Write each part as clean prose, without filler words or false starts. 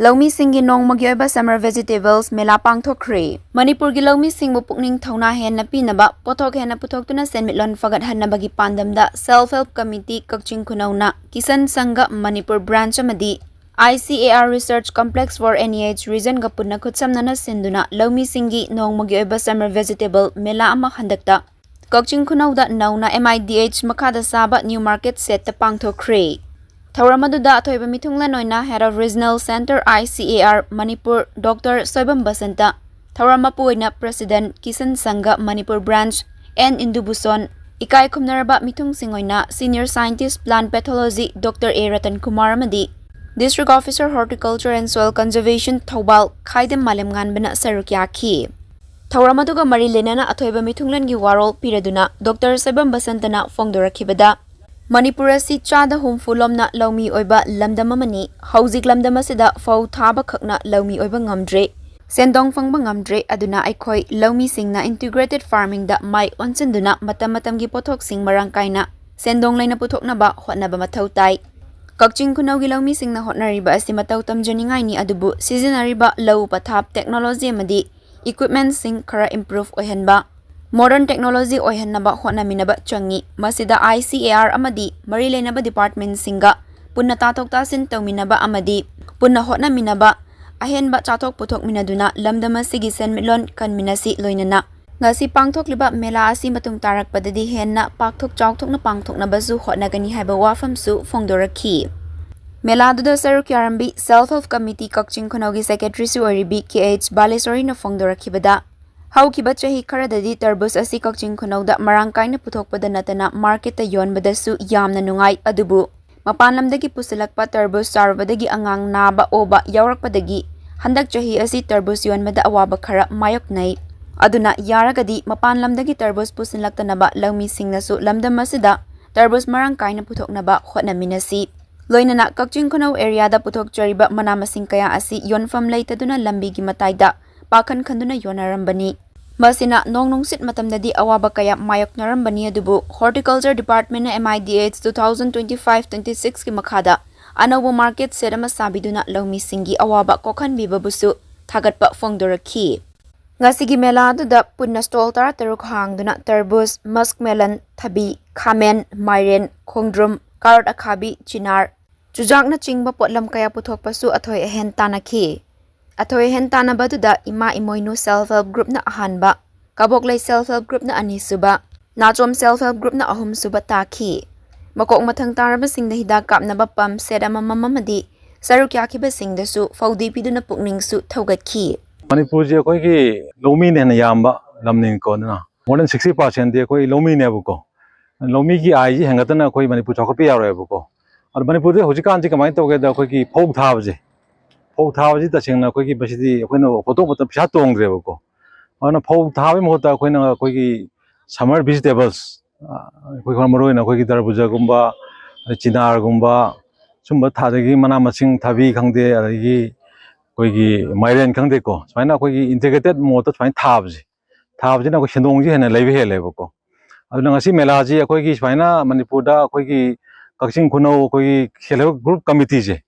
Laumi singi nong magyoiba summer vegetables Mela Pangthokkhre. Manipur gi laumi singbu pukning thauna hen na pinaba pothok hen na puthok tuna senmitlon fagat hanna bagi pandamda self-help committee Kakching Khunou na Kishan Sangha Manipur branch amadi ICAR research complex for NEH region ga punna khutsamnada sinduna laumi singi nong magyoiba summer vegetable Mela ama handakta Kakching Khunou da nauna NEH makada saba new market set ta Pangthokkhre. Thawramaduda athoiba mithungla noina head of regional center ICAR Manipur Dr. Soibam Basanta Thawramapuina president Kishan Sangha Manipur branch N Indubuson ikai khumnaraba mithung singoina senior scientist plant pathology Dr. A Ratan Kumar amadi district officer horticulture and soil conservation Thobal Khaidem Malemngan bena sarukyaki Thawramaduga mari lenana athoiba mithunglangi warol piraduna Dr. Soibam Basantana fongdorakhibada Manipur asi chada humfulomna laumi oiba lamdam amani hauzik lamdam asida fau thaba khakna laumi oiba ngamdre sendong fangba ngamdre aduna aikhoi laumi singna integrated farming da mai onsenduna matam matamgi pothok sing marang kaina sendong laina puthokna ba hotnaba mathau tai Kakching Khunou gi laumi singna hotnariba asi matau tamjaningai ni adubu seasonariba lau pathap technology amadi equipment sing khara improve oihanba Modern technology oihanaba hotnaminaba changi masida ICAR amadi mari lenaba department singa punna tatok tasin tawminaba amadi punna hotnaminaba ahenba chatok puthok minaduna lamdama sigi senmitlon kanminasi loinana ngasi pangthokliba mela asi matung tarak padadi henna pakthok chawthokna pangthokna basu hotnagani haiba wafam su fongdorakhi Mela duda sarukyarambi self-help committee Kakching Khunou gi secretary su oribi KH Balesori na fongdorakhibada Haukiba chahi kharadadi tarbus asi Kakching Khunou da marang kaina puthokpada natana market ta yonbadasu yamna nungai adubu mapanlamdagi pusilakpa tarbus sarvadagi angang naba oba yaurakpadagi handak chahi asi tarbus yonbada awaba khara mayoknai aduna yaragadi mapanlamdagi tarbus pusilaktanaba laumi singnasu lamdam asida tarbus marang kaina puthoknaba hotnaminasi loinana Kakching Khunou area da puthok chariba manamasing kaya asi yonfam leitaduna lambi gi mataida Pakan khanduna yonarambani masina nongnungsit matamdadi awaba kaya mayoknarambani adubu horticulture department na NEH 2025-26 ki makhada anaubo market serama sabiduna laumi singi awaba kokhanbiba busu thagatpa fongdorakhi ngasigi mela aduda punna stall tara taruk hangduna tarbus muskmelon thabi khamen mairen khongdrum carrot akhabi chinar chujakna chingba potlam kaya puthokpasu athoi ahen tanakhi Athoy hentana baduda ima imoinu self-help group na ahanba, kaboklay self-help group na anisuba, nachom self-help group na ahum suba taki. Makok mathang tarabasing na hidakap na bapam seda mamamamadi, sarukyakibasing dasu faudipido na pukning su taugatki. Manipur ji koi ki lomi ne na yamba lamning ko na more than 60% de koi lomi ne bu ko lomi ki ai ji hangatana koi Manipur chokpi ya ro bu ko aur Manipur de hojikan ji kamai to ge da koi ki phok thab je phok thab ji ta sing na koi ki basidi koi no photo photo pya tong re bu ko ana phok thab mo ta koi na koi ki summer vegetables koi khar maro na koi ki darbuja gumba chinar gumba sumba thadagi mana masing thabi khangde agi koigi mairen khangde ko smaina koigi integrated mo to smain thabji na ko sendong ji hena leibe he lebo ko aduna ngasi mela ji koigi smaina Manipur da koigi Kakching Khunou koigi khelo group committee je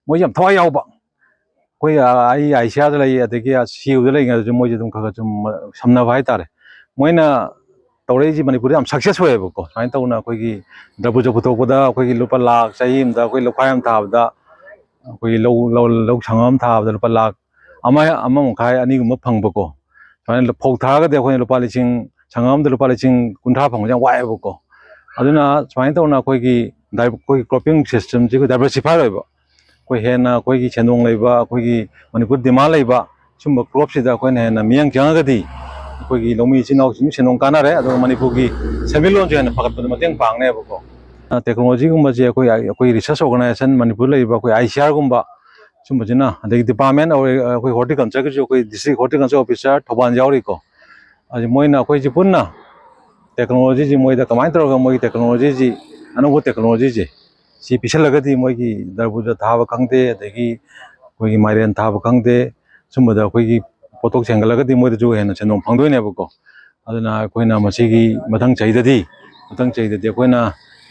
moi yam thwa yaw ba koi ai aisia da lai adegi siu da lai nga moi ji dum kha chum samna bai tare moina tawrei ji Manipur yam success hoye ko smain tawna koigi dabu jo putok da koigi lupa lak chaim da koi lokhayam thab da koi lo sangam thab da lupa lak ama mongkai ani gum phang bako smain phok thaga de koi lupa liching sangam da lupa liching kuntha phang jang wai bako aduna smain tawna koigi koi cropping system ji ko diversify hoiba koi hena koigi chendong leiba koigi Manipur demand leiba sumba crop sida koi hena miyang jangagadi koigi lomi chinok ching chendong kanare adu Manipur gi semilon je na phagat ba mateng pangne bako technology gumba je koi research organization Manipur leiba koi ICAR gumba sumajina the department or koi horticulture ki koi district horticulture officer thoban jauri ko aji moina koi ji punna technology ji moida kamai tro moi technology ji anubo technology ji si pisalagadi moi ki darbuja thaba khangde adegi koi gi mairen thaba khangde sumada koi gi potok chengalagadi moida ju hena chenong phangdoi ne bako aduna koina masigi mathang chaidadi koina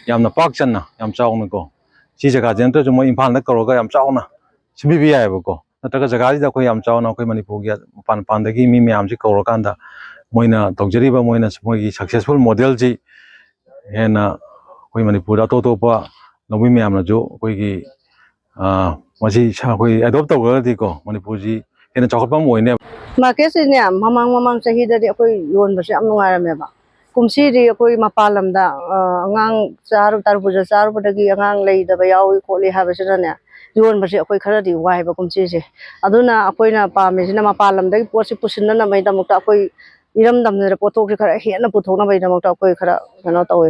yamna pak channa yam chawna ko si jaga jenta ju moi imphal na koroga yam chawna simbi bi ai bako नत्रगा जगह कोई याम चावना कोई मणिपुर की पान पानदगी me ma'am जी कौरकांदा Moina तौजरीबा Moina मोइगी successful model जी हेना कोई Manipur अतोपा लौमी ma'am जो कोई मसी कोई adopt तौगरदी को मणिपुर जी हेना चौखटपम ओइने मार्केट से ने ममांग ममांग चाहिए कोई योन बसे नुआरमेबा कुमसी कोई मपालमदा अंगांग चार तरबुजा चारबदगी अंगांग लेदबा यावी खोली हाबसने योन बसे कोई खरदी वाइबा कुमसी से अदुना अकोइना पामेसिना मपालमदगी पोसी पुसिनना मैदमुक्ता कोई इरम दमने पोथोक खरा हेना पुथोना मैदमुक्ता कोई खरा कनो तवे